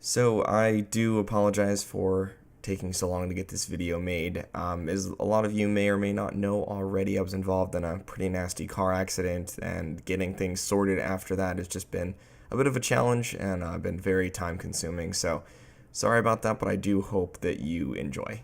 So I do apologize for taking so long to get this video made. As a lot of you may or may not know already, I was involved in a pretty nasty car accident, and getting things sorted after that has just been a bit of a challenge and been very time consuming. So sorry about that, but I do hope that you enjoy.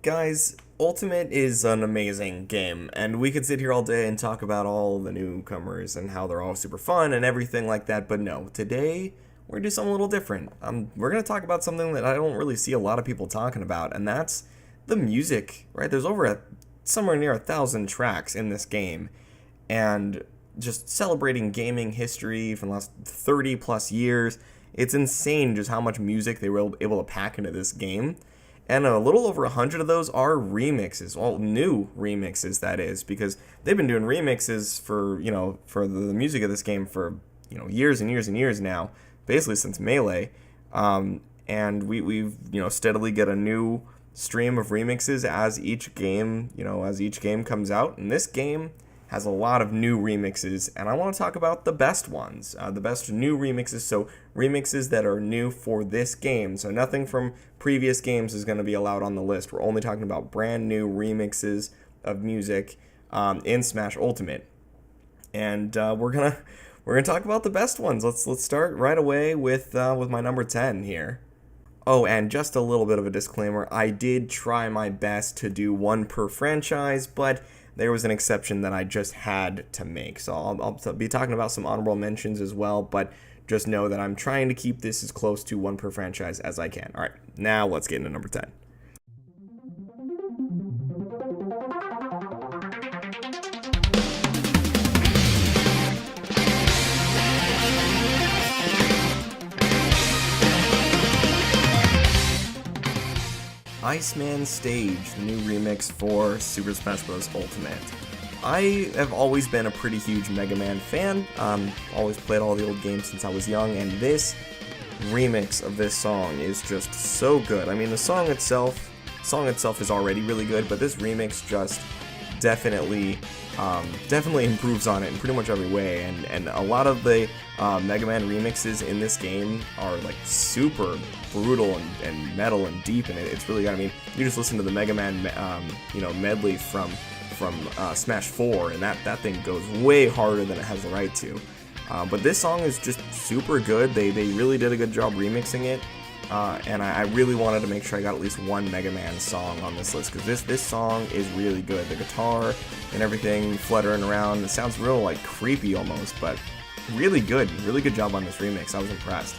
Guys, Ultimate is an amazing game, and we could sit here all day and talk about all the newcomers and how they're all super fun and everything like that, but no, today we're going to do something a little different. We're going to talk about something that I don't really see a lot of people talking about, and that's the music, right? There's somewhere near 1,000 tracks in this game, and just celebrating gaming history from the last 30 plus years. It's insane just how much music they were able to pack into this game. And a little over 100 of those are remixes. Well, new remixes, that is, because they've been doing remixes for the music of this game for, years and years and years now, basically since Melee. And we've steadily get a new stream of remixes as each game comes out. And this game has a lot of new remixes, and I want to talk about the best ones, the best new remixes, so remixes that are new for this game. So nothing from previous games is going to be allowed on the list. We're only talking about brand new remixes of music in Smash Ultimate, and we're gonna talk about the best ones. Let's start right away with my number 10 here. Oh, and just a little bit of a disclaimer, I did try my best to do one per franchise, but there was an exception that I just had to make. So I'll be talking about some honorable mentions as well, but just know that I'm trying to keep this as close to one per franchise as I can. All right, now let's get into number 10. Iceman Stage, the new remix for Super Smash Bros. Ultimate. I have always been a pretty huge Mega Man fan, always played all the old games since I was young, and this remix of this song is just so good. I mean, the song itself is already really good, but this remix just definitely improves on it in pretty much every way, and a lot of the Mega Man remixes in this game are like super brutal and metal and deep, and it's really good. I mean, you just listen to the Mega Man medley from Smash 4, and that thing goes way harder than it has the right to. But this song is just super good. They really did a good job remixing it. And I really wanted to make sure I got at least one Mega Man song on this list, because this song is really good. The guitar and everything fluttering around, it sounds real like creepy almost, but really good job on this remix. I was impressed.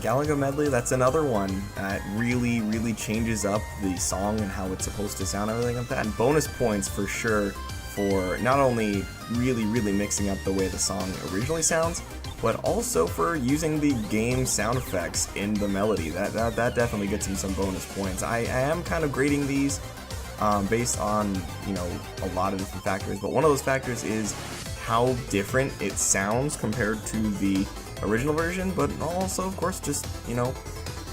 GALAGA medley, that's another one that really changes up the song and how it's supposed to sound and everything like that. And bonus points for sure for not only really mixing up the way the song originally sounds, but also for using the game sound effects in the melody. That definitely gets him some bonus points. I am kind of grading these based on a lot of different factors, but one of those factors is how different it sounds compared to the original version, but also of course just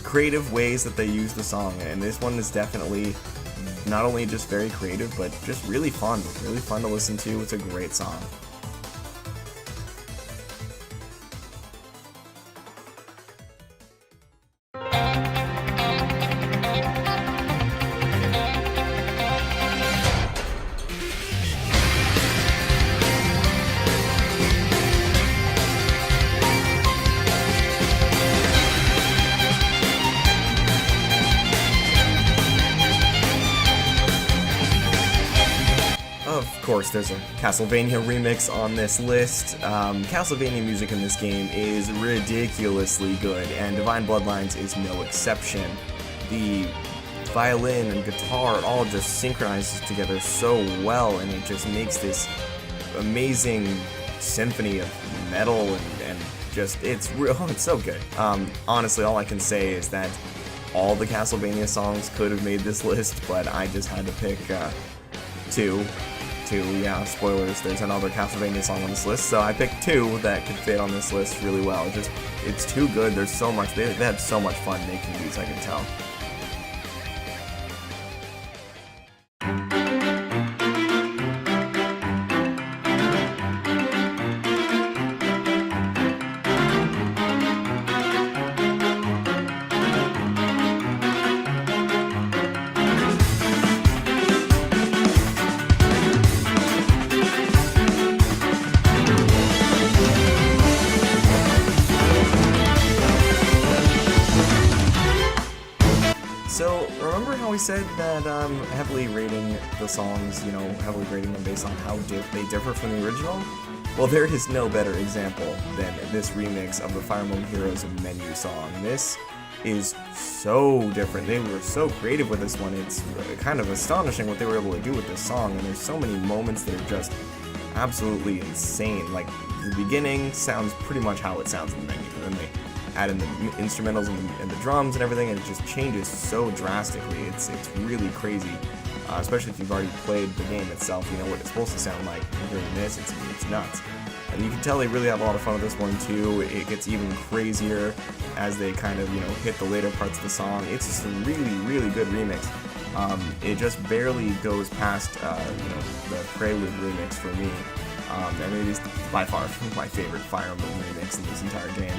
creative ways that they use the song, and this one is definitely not only just very creative but just really fun to listen to. It's a great song. Of course, there's a Castlevania remix on this list. Castlevania music in this game is ridiculously good, and Divine Bloodlines is no exception. The violin and guitar all just synchronizes together so well, and it just makes this amazing symphony of metal and just, it's so good. Honestly, all I can say is that all the Castlevania songs could have made this list, but I just had to pick two. Yeah, spoilers, there's another Castlevania song on this list, so I picked two that could fit on this list really well. It's too good, there's so much, they had so much fun making these, I can tell. So, remember how we said that heavily rating the songs, you know, heavily rating them based on how they differ from the original? Well, there is no better example than this remix of the Fire Emblem Heroes menu song. This is so different. They were so creative with this one. It's kind of astonishing what they were able to do with this song, and there's so many moments that are just absolutely insane. Like, the beginning sounds pretty much how it sounds in the menu, and then they add in the instrumentals and the drums and everything, and it just changes so drastically. It's really crazy, especially if you've already played the game itself. You know what it's supposed to sound like. And hearing this, it's nuts. And you can tell they really have a lot of fun with this one too. It gets even crazier as they kind of, you know, hit the later parts of the song. It's just a really good remix. It just barely goes past you know, the Prelude remix for me. And it is by far my favorite Fire Emblem remix in this entire game.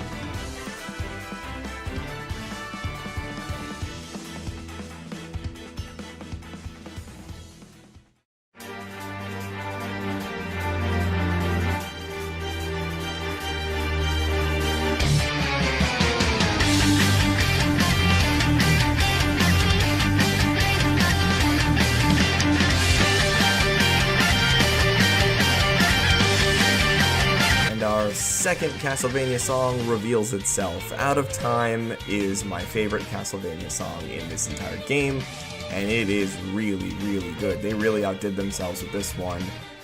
Our second Castlevania song reveals itself. Out of Time is my favorite Castlevania song in this entire game, and it is really good. They really outdid themselves with this one.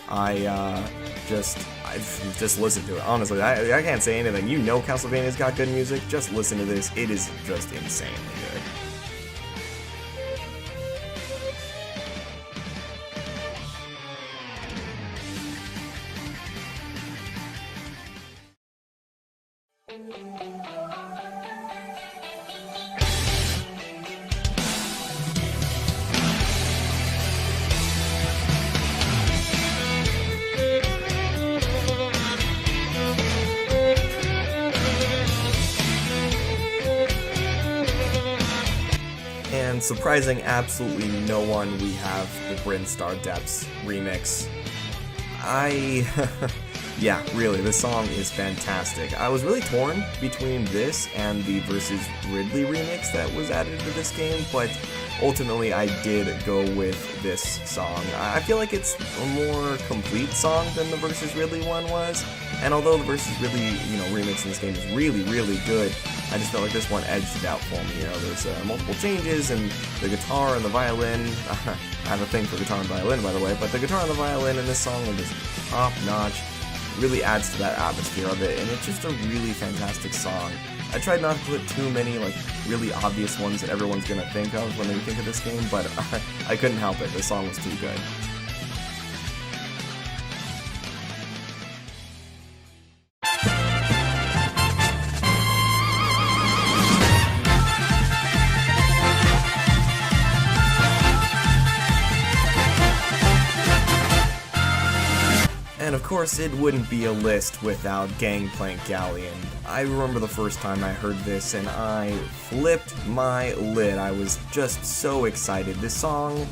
I've just listened to it. Honestly, I can't say anything. You know Castlevania's got good music. Just listen to this. It is just insanely good. And surprising absolutely no one, we have the BRINSTAR Depths remix. Yeah, really, this song is fantastic. I was really torn between this and the Versus Ridley remix that was added to this game, but ultimately I did go with this song. I feel like it's a more complete song than the Versus Ridley one was, and although the Versus Ridley, you know, remix in this game is really good, I just felt like this one edged it out for me. You know, there's multiple changes, and the guitar and the violin, I have a thing for guitar and violin, by the way, but the guitar and the violin in this song are just top-notch. Really adds to that atmosphere of it, and it's just a really fantastic song. I tried not to put too many, like, really obvious ones that everyone's gonna think of when they think of this game, but I couldn't help it. The song was too good. And of course, it wouldn't be a list without Gangplank Galleon. I remember the first time I heard this and I flipped my lid. I was just so excited. This song,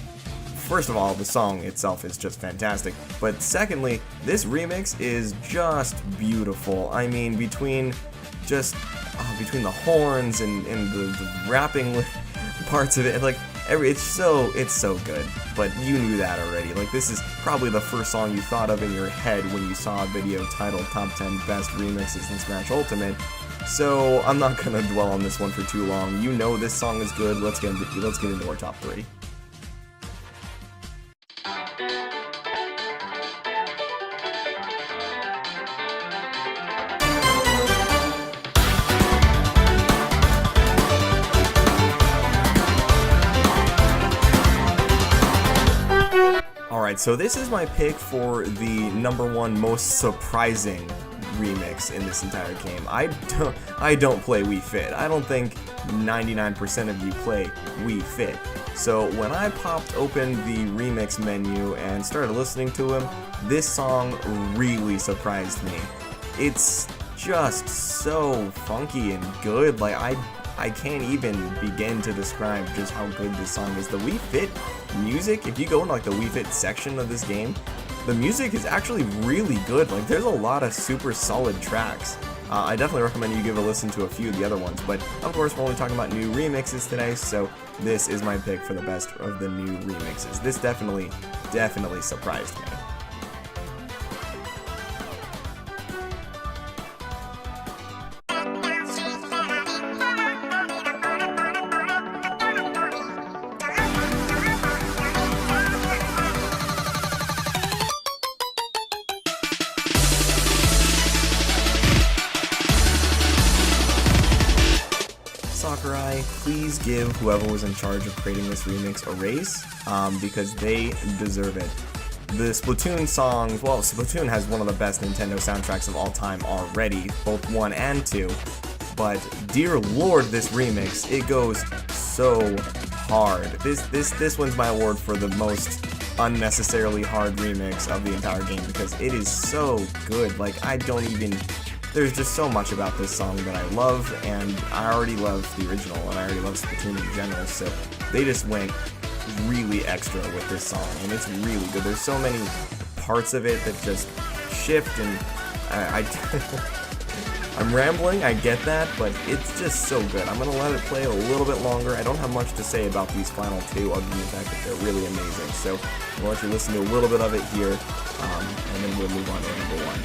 first of all, the song itself is just fantastic, but secondly, this remix is just beautiful. I mean, between the horns and the rapping parts of it, like, it's so good, but you knew that already. Like, this is probably the first song you thought of in your head when you saw a video titled Top 10 Best Remixes in Smash Ultimate, so I'm not gonna dwell on this one for too long. You know this song is good. Let's get into our top 3. Alright, so this is my pick for the #1 most surprising remix in this entire game. I don't play Wii Fit. I don't think 99% of you play Wii Fit. So when I popped open the remix menu and started listening to him, this song really surprised me. It's just so funky and good. Like I can't even begin to describe just how good this song is. The Wii Fit music, if you go in like the Wii Fit section of this game, the music is actually really good. Like there's a lot of super solid tracks. I definitely recommend you give a listen to a few of the other ones, but of course we're only talking about new remixes today, so this is my pick for the best of the new remixes. This definitely surprised me. Please give whoever was in charge of creating this remix a raise, because they deserve it. The Splatoon songs, well, Splatoon has one of the best Nintendo soundtracks of all time already, both 1 and 2, but dear lord, this remix, it goes so hard. This wins my award for the most unnecessarily hard remix of the entire game, because it is so good. Like, there's just so much about this song that I love, and I already love the original, and I already love Splatoon in general, so they just went really extra with this song, and it's really good. There's so many parts of it that just shift, and I'm rambling, I get that, but it's just so good. I'm going to let it play a little bit longer. I don't have much to say about these final two, other than the fact that they're really amazing, so I'll let you listen to a little bit of it here, and then we'll move on to number 1.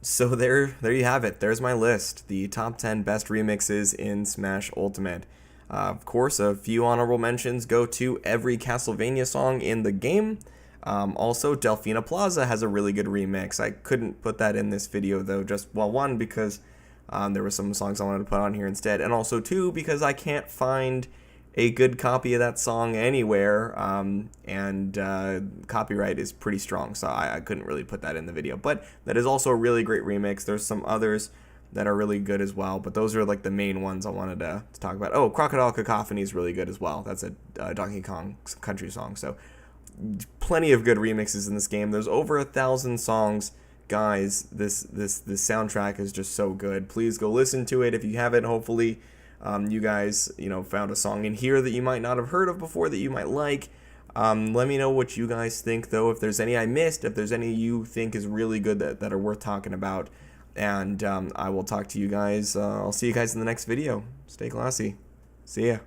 So there you have it. There's my list. The top 10 best remixes in Smash Ultimate. Of course, a few honorable mentions go to every Castlevania song in the game. Also, Delfina Plaza has a really good remix. I couldn't put that in this video though, one, because there were some songs I wanted to put on here instead, and also two, because I can't find a good copy of that song anywhere, and copyright is pretty strong, so I couldn't really put that in the video. But that is also a really great remix. There's some others that are really good as well, but those are like the main ones I wanted to talk about. Oh, Crocodile Cacophony is really good as well. That's a Donkey Kong Country song. So plenty of good remixes in this game. There's over 1,000 songs. Guys, this soundtrack is just so good. Please go listen to it if you haven't. Hopefully you guys found a song in here that you might not have heard of before that you might like. Let me know what you guys think, though, if there's any I missed, if there's any you think is really good that are worth talking about. And I will talk to you guys. I'll see you guys in the next video. Stay classy. See ya.